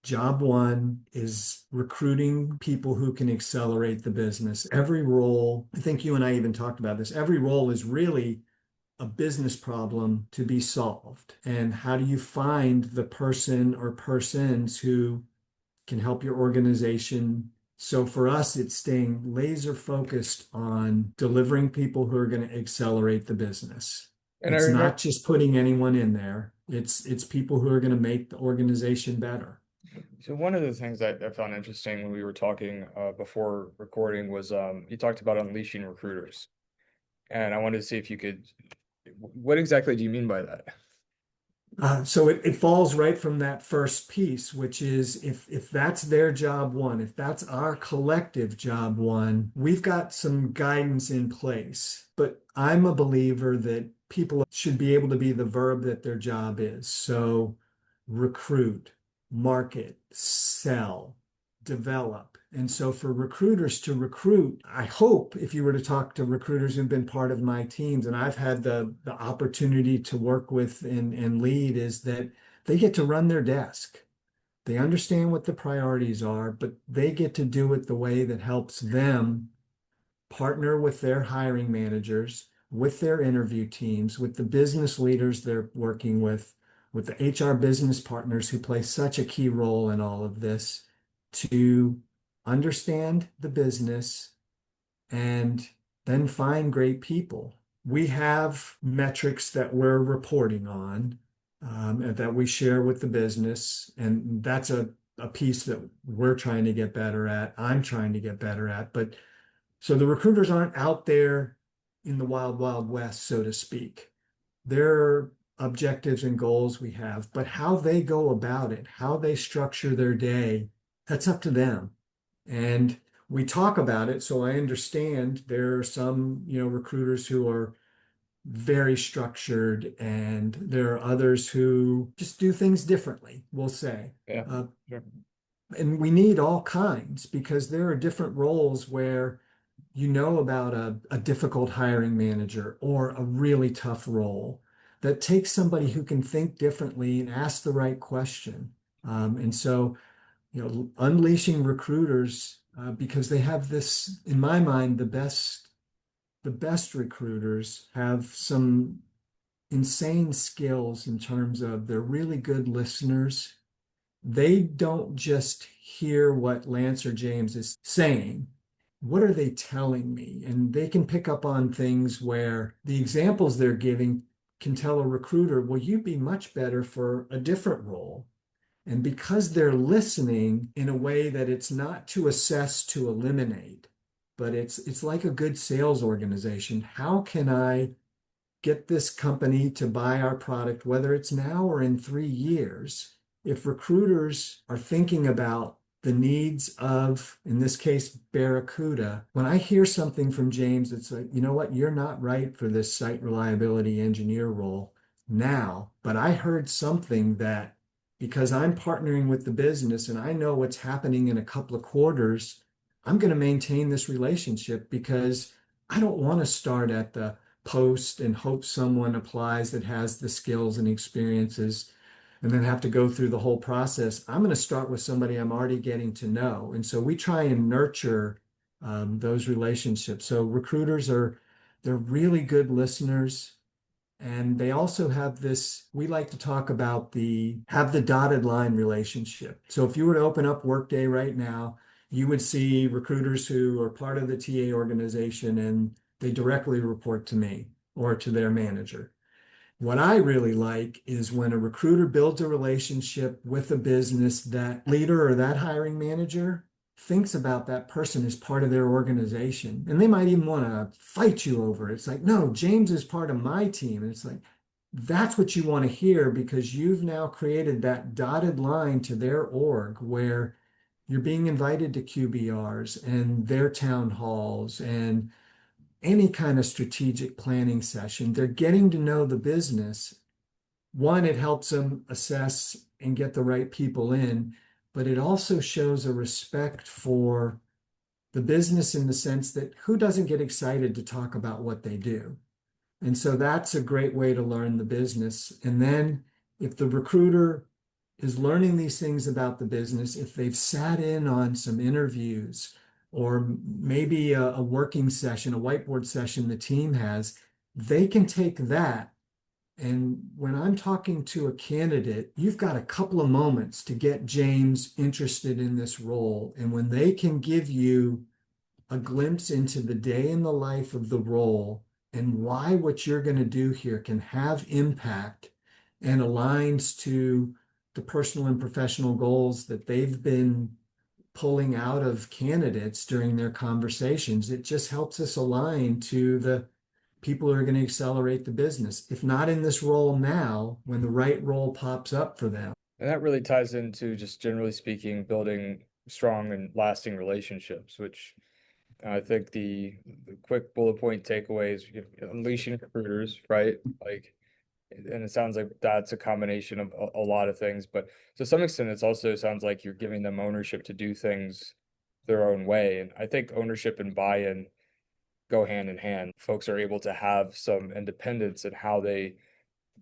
job one is recruiting people who can accelerate the business. Every role, I think you and I even talked about this, every role is really a business problem to be solved. And how do you find the person or persons who can help your organization? So for us, it's staying laser focused on delivering people who are going to accelerate the business. And I It's remember, not just putting anyone in there. It's people who are going to make the organization better. so one of the things that I found interesting when we were talking before recording was you talked about unleashing recruiters. And I wanted to see if you could, what exactly do you mean by that? So it falls right from that first piece, which is if that's their job one, if that's our collective job one, we've got some guidance in place. But I'm a believer that people should be able to be the verb that their job is. So recruit, market, sell, develop. And so for recruiters to recruit, I hope if you were to talk to recruiters who've been part of my teams, and I've had the opportunity to work with and lead, is that they get to run their desk. They understand what the priorities are, but they get to do it the way that helps them partner with their hiring managers, with their interview teams, with the business leaders they're working with the HR business partners who play such a key role in all of this to understand the business and then find great people. We have metrics that we're reporting on and that we share with the business, and that's a piece that we're trying to get better at. I'm trying to get better at, but so the recruiters aren't out there in the wild, wild west, so to speak. There are objectives and goals we have, but how they go about it, how they structure their day, that's up to them. And we talk about it, so I understand there are some, recruiters who are very structured, and there are others who just do things differently, we'll say. Yeah, Uh, sure. and we need all kinds because there are different roles where you know about a difficult hiring manager or a really tough role that takes somebody who can think differently and ask the right question. And so, unleashing recruiters because they have this, in my mind, the best recruiters have some insane skills in terms of they're really good listeners. They don't just hear what Lance or James is saying. What are they telling me? And they can pick up on things where the examples they're giving can tell a recruiter, well, you'd be much better for a different role. And because they're listening in a way that it's not to assess, to eliminate, but it's like a good sales organization. How can I get this company to buy our product, whether it's now or in 3 years? If recruiters are thinking about the needs of, in this case, Barracuda, when I hear something from James, it's like, you know what, you're not right for this site reliability engineer role now, but I heard something that because I'm partnering with the business and I know what's happening in a couple of quarters, I'm going to maintain this relationship because I don't want to start at the post and hope someone applies that has the skills and experiences and then have to go through the whole process. I'm going to start with somebody I'm already getting to know. And so we try and nurture those relationships. So recruiters they're really good listeners. And they also have this, we like to talk about have the dotted line relationship. So if you were to open up Workday right now, you would see recruiters who are part of the TA organization and they directly report to me or to their manager. What I really like is when a recruiter builds a relationship with a business, that leader or that hiring manager thinks about that person as part of their organization. And they might even want to fight you over it. It's like, no, James is part of my team. And it's like, that's what you want to hear because you've now created that dotted line to their org where you're being invited to QBRs and their town halls and any kind of strategic planning session. They're getting to know the business. One, it helps them assess and get the right people in, but it also shows a respect for the business in the sense that who doesn't get excited to talk about what they do? And so that's a great way to learn the business. And then if the recruiter is learning these things about the business, if they've sat in on some interviews or maybe a working session, a whiteboard session the team has, they can take that. And when I'm talking to a candidate, you've got a couple of moments to get James interested in this role. And when they can give you a glimpse into the day in the life of the role and why what you're going to do here can have impact and aligns to the personal and professional goals that they've been pulling out of candidates during their conversations. It just helps us align to people are going to accelerate the business. If not in this role now, when the right role pops up for them. And that really ties into just generally speaking, building strong and lasting relationships, which I think the quick bullet point takeaways, unleashing recruiters, right? Like, and it sounds like that's a combination of a lot of things, but to some extent, it also sounds like you're giving them ownership to do things their own way. And I think ownership and buy-in go hand in hand. Folks are able to have some independence in how they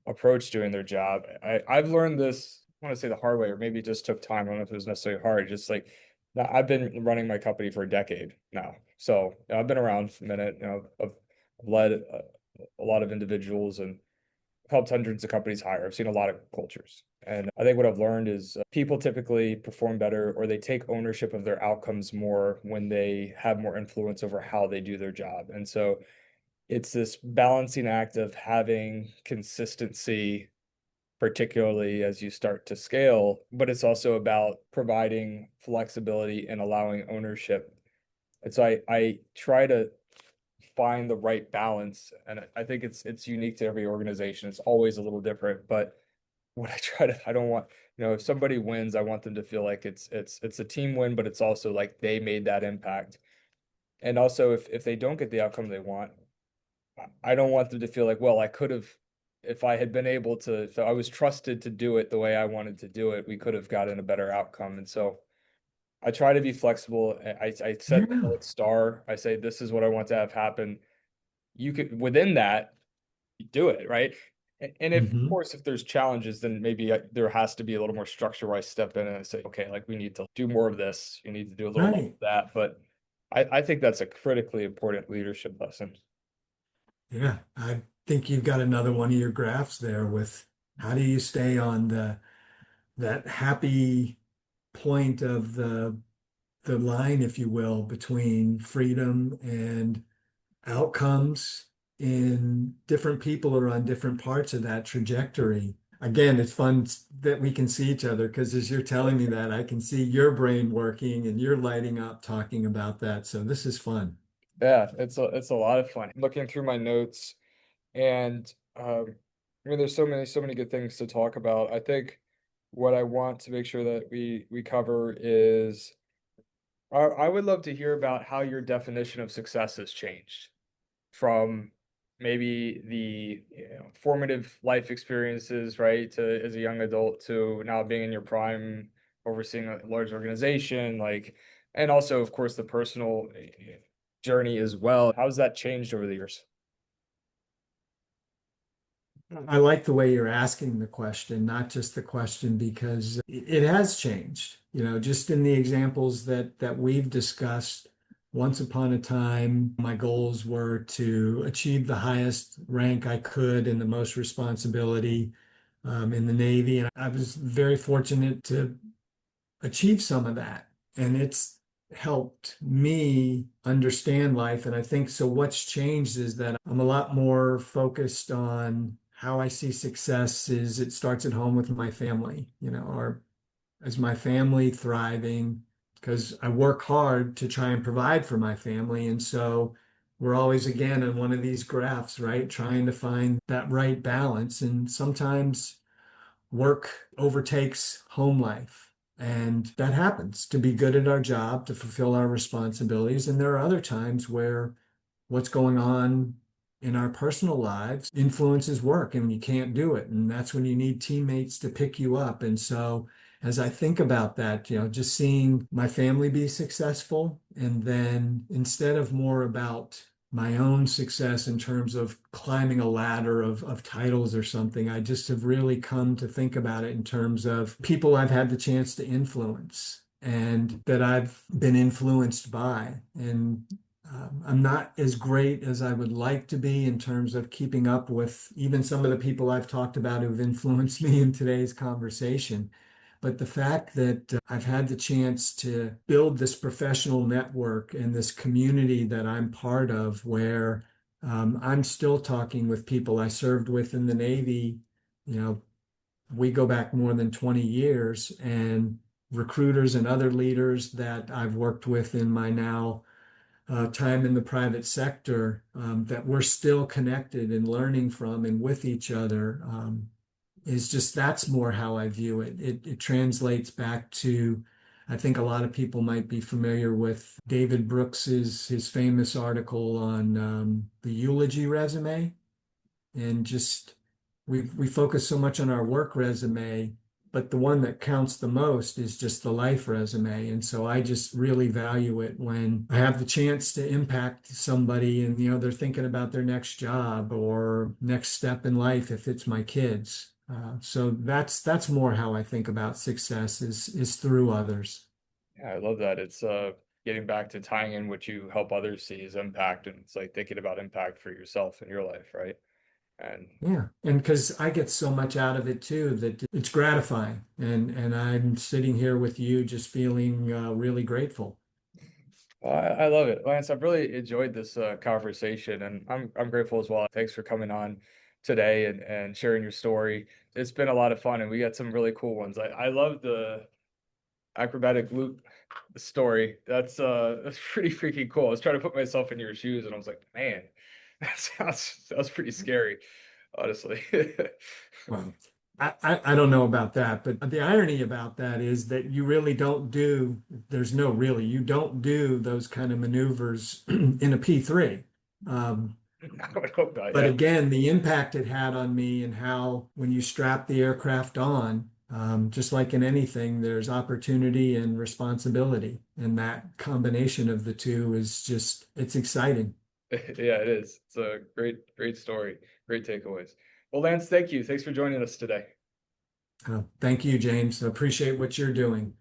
approach doing their job. I've learned this, I want to say the hard way, or maybe it just took time. I don't know if it was necessarily hard. Just like I've been running my company for a decade now. So I've been around for a minute. I've led a lot of individuals and helped hundreds of companies hire. I've seen a lot of cultures. And I think what I've learned is people typically perform better or they take ownership of their outcomes more when they have more influence over how they do their job. And so it's this balancing act of having consistency, particularly as you start to scale, but it's also about providing flexibility and allowing ownership. And so I try to find the right balance, and I think it's unique to every organization. It's always a little different, but what I try to, I don't want, if somebody wins, I want them to feel like it's a team win, but it's also like they made that impact. And also if they don't get the outcome they want, I don't want them to feel like, well, I could have, if I had been able to, if I was trusted to do it the way I wanted to do it, we could have gotten a better outcome. And so I try to be flexible. I set the Yeah. North Star. I say, this is what I want to have happen. You could, within that, you do it, right? And if, of Mhm. course, if there's challenges, then maybe there has to be a little more structure where I step in and I say, okay, like we need to do more of this. You need to do a little more Right. of that. But I think that's a critically important leadership lesson. Yeah. I think you've got another one of your graphs there with how do you stay on that happy point of the line, if you will, between freedom and outcomes in different people are on different parts of that trajectory. Again, it's fun that we can see each other because as you're telling me that, I can see your brain working and you're lighting up talking about that. So this is fun. Yeah, it's a lot of fun. Looking through my notes and I mean there's so many good things to talk about. I think what I want to make sure that we cover is I would love to hear about how your definition of success has changed from maybe the formative life experiences, right, to as a young adult to now being in your prime, overseeing a large organization, like, and also, of course, the personal journey as well. How's that changed over the years? I like the way you're asking the question, not just the question because it has changed. Just in the examples that we've discussed, once upon a time, my goals were to achieve the highest rank I could and the most responsibility in the Navy. And I was very fortunate to achieve some of that. And it's helped me understand life. And I think so. What's changed is that I'm a lot more focused on how I see success is it starts at home with my family, or is my family thriving? Because I work hard to try and provide for my family. And so we're always again on one of these graphs, right? Trying to find that right balance. And sometimes work overtakes home life. And that happens to be good at our job, to fulfill our responsibilities. And there are other times where what's going on in our personal lives influences work and you can't do it. And that's when you need teammates to pick you up. And so as I think about that, just seeing my family be successful and then instead of more about my own success in terms of climbing a ladder of titles or something, I just have really come to think about it in terms of people I've had the chance to influence and that I've been influenced by. And I'm not as great as I would like to be in terms of keeping up with even some of the people I've talked about who've influenced me in today's conversation. But the fact that I've had the chance to build this professional network and this community that I'm part of, where I'm still talking with people I served with in the Navy, you know, we go back more than 20 years, and recruiters and other leaders that I've worked with in my now time in the private sector, that we're still connected and learning from and with each other, is just that's more how I view it. It translates back to, I think a lot of people might be familiar with David Brooks's his famous article on the eulogy resume, and just we focus so much on our work resume, but the one that counts the most is just the life resume. And so I just really value it when I have the chance to impact somebody and they're thinking about their next job or next step in life if it's my kids. So that's more how I think about success is through others. Yeah, I love that. It's getting back to tying in what you help others see as impact, and it's like thinking about impact for yourself in your life, right? And Yeah, and because I get so much out of it too that it's gratifying, and I'm sitting here with you just feeling really grateful. I love it, Lance. I've really enjoyed this conversation, and I'm grateful as well. Thanks for coming on today and sharing your story. It's been a lot of fun, and we got some really cool ones. I love the acrobatic loop story. That's pretty freaking cool. I was trying to put myself in your shoes, and I was like, man, that sounds pretty scary, honestly. Well, I don't know about that, but the irony about that is that you really don't do, there's no really, you don't do those kind of maneuvers in a P3. Um, I would hope not. but Yeah. again, the impact it had on me and how when you strap the aircraft on, just like in anything, there's opportunity and responsibility. And that combination of the two is just, it's exciting. Yeah, it is. It's a great story. Great takeaways. Well, Lance, thank you. Thanks for joining us today. Thank you, James. I appreciate what you're doing.